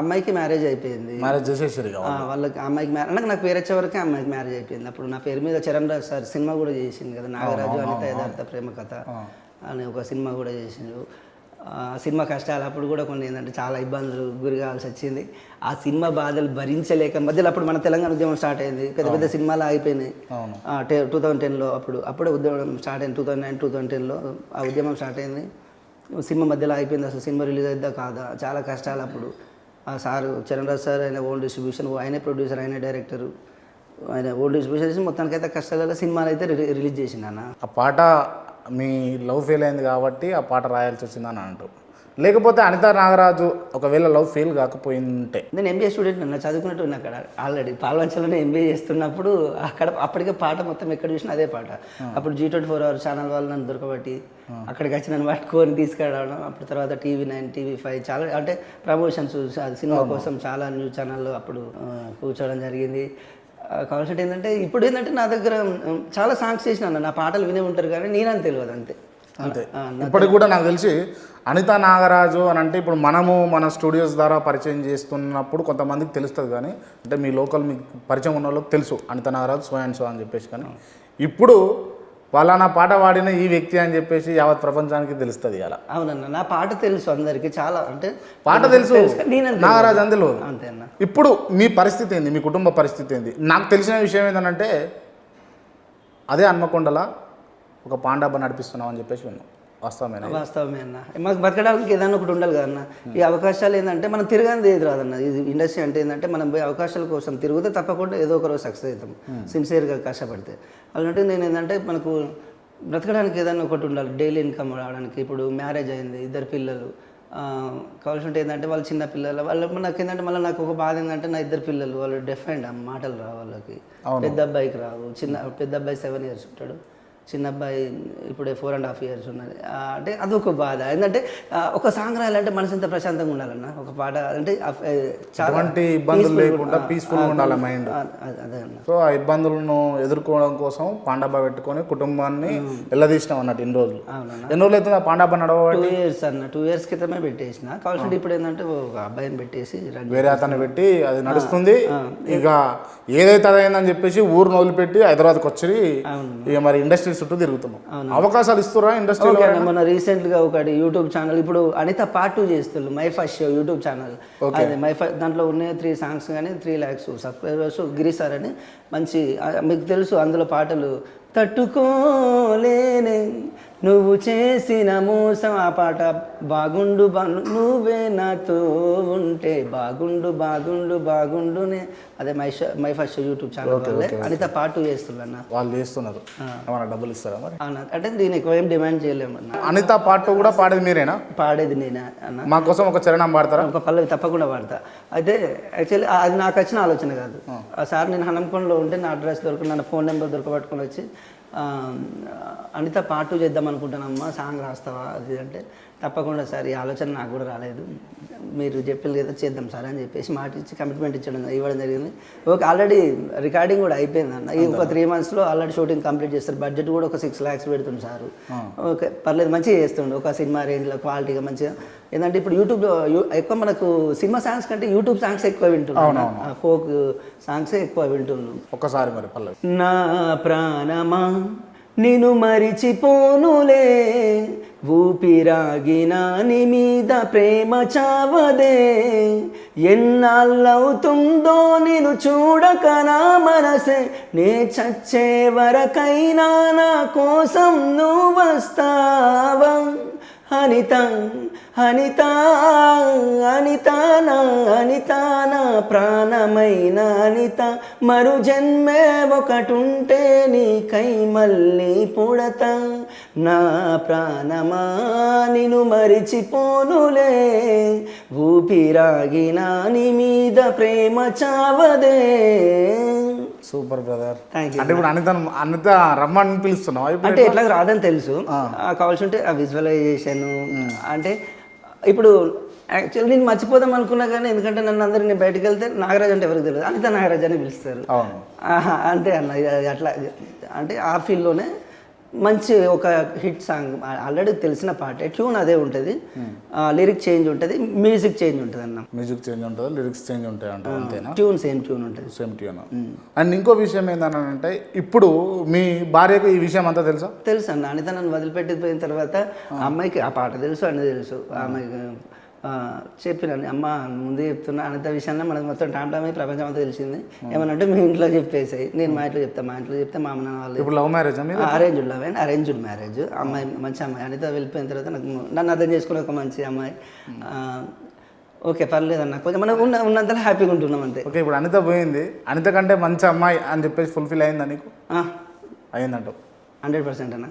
అమ్మాయికి మ్యారేజ్ అయిపోయింది. మ్యారేజ్ చేసేసారు ఇక వాళ్ళు. వాళ్ళకి అమ్మాయికి అంటే నాకు పేరు వచ్చే వరకే అమ్మాయికి మ్యారేజ్ అయిపోయింది. అప్పుడు నా పేరు మీద చరణ్ రాజ్ సార్ సినిమా కూడా చేసింది కదా, నాగరాజు అనిత యథార్థ ప్రేమ కథ అని ఒక సినిమా కూడా చేసిండు. ఆ సినిమా కష్టాలు అప్పుడు కూడా కొన్ని ఏంటంటే చాలా ఇబ్బందులు గురి కావాల్సి వచ్చింది. ఆ సినిమా బాధలు భరించలేక మధ్యలో అప్పుడు మన తెలంగాణ ఉద్యమం స్టార్ట్ అయింది, పెద్ద పెద్ద సినిమాలు ఆగిపోయినాయి. 2010లో అప్పుడే ఉద్యమం స్టార్ట్ అయింది. 2009, 2010లో ఆ ఉద్యమం స్టార్ట్ అయింది. సినిమా మధ్యలో అయిపోయింది. అసలు సినిమా రిలీజ్ అయిద్దా కాదా, చాలా కష్టాలు అప్పుడు. ఆ సారు చరణ్ రాజ్ సార్ ఆయన ఓన్ డిస్ట్రిబ్యూషన్, ఆయనే ప్రొడ్యూసర్, ఆయనే డైరెక్టరు, ఆయన ఓన్ డిస్ట్రిబ్యూషన్ చేసి మొత్తానికైతే కష్టాలలో సినిమాలు అయితే రిలీజ్ చేసిండు అన్న. ఆ పాట మీ లవ్ ఫెయిల్ అయింది కాబట్టి ఆ పాట రాయాల్సి వచ్చిందని అంటూ, లేకపోతే అనితా నాగరాజు ఒకవేళ లవ్ ఫెయిల్ కాకపోయింటే? నేను ఎంబీఏ స్టూడెంట్ అన్న, చదువుకున్నట్టు ఉన్నా అక్కడ ఆల్రెడీ పాల్వంచలోనే ఎంబీఏ చేస్తున్నప్పుడు అప్పటికే పాట మొత్తం ఎక్కడ చూసినా అదే పాట. అప్పుడు G24 అవర్ ఛానల్ వాళ్ళు నన్ను దొరకబట్టి అక్కడికి వచ్చి నన్ను పట్టుకొని తీసుకురావడం. అప్పుడు తర్వాత TV9, TV5 చాలా అంటే ప్రమోషన్స్ సినిమా కోసం చాలా న్యూస్ ఛానల్లో అప్పుడు కూర్చోవడం జరిగింది. కాన్సెప్ట్ ఏంటంటే ఇప్పుడు ఏంటంటే నా దగ్గర చాలా సాంగ్స్ చేసిన, నా పాటలు వినే ఉంటారు కానీ నేనని తెలియదు అంతే. ఇప్పటికి కూడా నాకు తెలిసి అనితా నాగరాజు అని అంటే ఇప్పుడు మనము మన స్టూడియోస్ ద్వారా పరిచయం చేస్తున్నప్పుడు కొంతమందికి తెలుస్తుంది, కానీ అంటే మీ లోకల్ మీకు పరిచయం ఉన్న వాళ్ళకి తెలుసు Anitha Nagaraju so and so అని చెప్పేసి. కానీ ఇప్పుడు వాళ్ళ పాట పాడిన ఈ వ్యక్తి అని చెప్పేసి యావత్ ప్రపంచానికి తెలుస్తుంది అలా. అవునన్న, నా పాట తెలుసు అందరికి, చాలా అంటే పాట తెలుసు నాగరాజు అని తెలియదు అంతే అన్న. ఇప్పుడు మీ పరిస్థితి ఏంది, మీ కుటుంబ పరిస్థితి ఏంది? నాకు తెలిసిన విషయం ఏంటంటే అదే హన్మకొండలా ఒక పాండాబ నడిపిస్తున్నాం అని చెప్పేసి విన్నాం. వాస్తవమే అన్న. మాకు బతకడానికి ఏదైనా ఒకటి ఉండాలి కదా అన్న. ఈ అవకాశాలు ఏంటంటే మనం తిరగంది ఏది రాదన్న. ఇది ఇండస్ట్రీ అంటే ఏంటంటే మనం పోయి అవకాశాల కోసం తిరిగితే తప్పకుండా ఏదో ఒక రోజు సక్సెస్ అవుతాం, సిన్సియర్గా కష్టపడితే. అలాంటి నేను ఏంటంటే మనకు బ్రతకడానికి ఏదైనా ఒకటి ఉండాలి, డైలీ ఇన్కమ్ రావడానికి. ఇప్పుడు మ్యారేజ్ అయింది, 2 పిల్లలు కావాల్సి ఏంటంటే వాళ్ళు చిన్న పిల్లలు వాళ్ళు. నాకు ఏంటంటే మళ్ళీ నాకు ఒక బాధ ఏంటంటే నా 2 పిల్లలు వాళ్ళు డెఫ్ అండ్ మాటలు రావు వాళ్ళకి. పెద్ద అబ్బాయికి రావు, పెద్ద అబ్బాయి 7 years ఉంటాడు, చిన్న అబ్బాయి ఇప్పుడే 4.5 years ఉన్నది. అంటే అదొక బాధ. ఏంటంటే ఒక సాంగ్ రాయాలంటే మనసు ఎంత ప్రశాంతంగా ఉండాలన్న, ఒక పాట అంటే చాలా ఇబ్బందులు లేకుండా పీస్ఫుల్గా ఉండాలి మైండ్. అదే అన్న. సో ఆ ఇబ్బందులను ఎదుర్కోవడం కోసం పాండాబా పెట్టుకొని కుటుంబాన్ని వెళ్ళదీసినాం అన్నట్టు. ఎన్ని రోజులు అవుతుంది ఆ పాండాబా నడవబట్టి? 2 years అన్న. 2 years క్రితమే పెట్టేసిన. కావాల్సింటే ఇప్పుడు ఏంటంటే ఒక అబ్బాయిని పెట్టేసి వేరే అతన్ని పెట్టి అది నడుస్తుంది. ఇక ఏదైతే అదైందని చెప్పేసి ఊరు వదిలిపెట్టి హైదరాబాద్కి వచ్చి ఇక మరి ఇండస్ట్రీ చుట్టూ తిరుగుతున్నాం. అవకాశాలు ఇస్తురా ఇండస్ట్రీలో? మన రీసెంట్గా ఒకటి యూట్యూబ్ ఛానల్ ఇప్పుడు అనిత Part 2 చేస్తున్నారు, my first show YouTube channel. అదే దాంట్లో ఉన్నాయి 3 songs కానీ 3 lakhs సబ్స్క్రైబర్స్. గిరి సార్ అని మంచి, మీకు తెలుసు అందులో పాటలు తట్టుకోలేనే నువ్వు చేసిన మోసం, ఆ పాట బాగుండు నువ్వే నాతో ఉంటే బాగుండు బాగుండు బాగుండునే. అదే మై ఫస్ట్ యూట్యూబ్ ఛానల్ వల్లే అనిత Part 2 చేస్తున్నా. వాళ్ళు చేస్తున్నారు, డబ్బులు ఇస్తారా మరి? అంటే దీని ఎక్కువ ఏం డిమాండ్ చేయలేము అన్న. అనిత Part 2 కూడా పాడేది మీరేనా? పాడేది నేనే అన్న. మా కోసం ఒక చరణం పాడతారా? ఒక పల్లవి తప్పకుండా పాడతా. అయితే యాక్చువల్లీ అది నాకు వచ్చిన ఆలోచన కాదు. ఆ సార్ నేను హనంకొండలో ఉంటే నా అడ్రస్ నా ఫోన్ నెంబర్ దొరకబట్టుకొని వచ్చి అనిత Part 2 చేద్దాం అనుకుంటానమ్మా, సాంగ్ రాస్తావా అది అంటే, తప్పకుండా సార్, ఈ ఆలోచన నాకు కూడా రాలేదు, మీరు చెప్పారు కదా చేద్దాం సార్ అని చెప్పేసి మాట ఇచ్చి కమిట్మెంట్ ఇవ్వడం జరిగింది. ఓకే, ఆల్రెడీ రికార్డింగ్ కూడా అయిపోయింది అన్న. ఈ ఒక 3 monthsలో ఆల్రెడీ షూటింగ్ కంప్లీట్ చేస్తారు. బడ్జెట్ కూడా ఒక 6 lakhs పెడుతుంది సార్. ఓకే, పర్లేదు, మంచిగా చేస్తుండే, ఒక సినిమా రేంజ్లో క్వాలిటీగా మంచిగా. ఏంటంటే ఇప్పుడు యూట్యూబ్లో ఎక్కువ మనకు సినిమా సాంగ్స్ కంటే యూట్యూబ్ సాంగ్స్ ఎక్కువ వింటున్నాం, ఫోక్ సాంగ్స్ ఎక్కువ వింటున్నాం. ఒక్కసారి మరి పల్లవి. నా ప్రాణమా నిన్ను మరిచిపోనులే, ఊపిరాగిన నీ మీద ప్రేమ చావదే, ఎన్నాళ్ళవుతుందో నిన్ను చూడక నా మనసే, నే చచ్చే వరకైనా నా కోసం నువ్వు వస్తావా అనిత అనిత అనిత నా అనిత నా ప్రాణమైన అనిత, మరు జన్మే ఒకటుంటే నీకై మళ్ళీ పుడతా, నా ప్రాణమా నిన్ను మరిచిపోనులే, ఊపిరాగిన నీ మీద ప్రేమ చావదే. Super brother. అంటే ఇప్పుడు అనిత రమ్మని పిలుస్తున్నావు అంటే ఎట్లా రాదని తెలుసు, కావాల్సి ఉంటే ఆ విజువలైజేషన్. అంటే ఇప్పుడు యాక్చువల్లీ నేను మర్చిపోదాం అనుకున్నా కానీ, ఎందుకంటే నన్ను అందరూ నేను బయటకు వెళ్తే నాగరాజ్ అంటే ఎవరికి తెలియదు, అనిత నాగరాజ్ అని పిలుస్తారు అంతే అన్న. అట్లా అంటే ఆ ఫీల్డ్లోనే మంచి ఒక హిట్ సాంగ్ ఆల్రెడీ తెలిసిన పాటే, ట్యూన్ అదే ఉంటుంది, లిరిక్ చేంజ్ ఉంటుంది, మ్యూజిక్ చేంజ్ ఉంటుంది అన్న. మ్యూజిక్ చేంజ్ ఉంటుంది, లిరిక్స్ చేంజ్ ఉంటాయి అంట, అంతేనా? ట్యూన్ సేమ్ ట్యూన్ ఉంటుంది. Same tune. అండ్ ఇంకో విషయం ఏంటంటే ఇప్పుడు మీ భార్యకు ఈ విషయం అంతా తెలుసా? తెలుసు అన్న. అనిత నన్ను వదిలిపెట్టిపోయిన తర్వాత ఆ అమ్మాయికి ఆ పాట తెలుసు, అన్నీ తెలుసు. ఆ అమ్మాయికి చెప్పినాను, అమ్మ ముందే చెప్తున్నా, అనిత విషయాన్ని మనకు మొత్తం టామ్ అయి ప్రపంచం అంతా తెలిసింది, ఏమనంటే మీ ఇంట్లో చెప్పేసాయి, నేను మా ఇంట్లో చెప్తాను, మా ఇంట్లో చెప్తే మా అమ్మ నాన్న వాళ్ళు. ఇప్పుడు love marriage arranged love and arranged marriage. అమ్మాయి మంచి అమ్మాయి, అనిత వెళ్ళిపోయిన తర్వాత నన్ను అర్థం చేసుకునే ఒక మంచి అమ్మాయి. ఓకే పర్లేదు అన్న, కొంచెం మనం ఉన్నంతలో హ్యాపీగా ఉంటున్నాం అంతే. ఓకే, ఇప్పుడు అనిత పోయింది, అనిత కంటే మంచి అమ్మాయి అని చెప్పేసి ఫుల్ఫిల్ అయిందా నీకు? ఆ, అయిందంట 100% అన్న.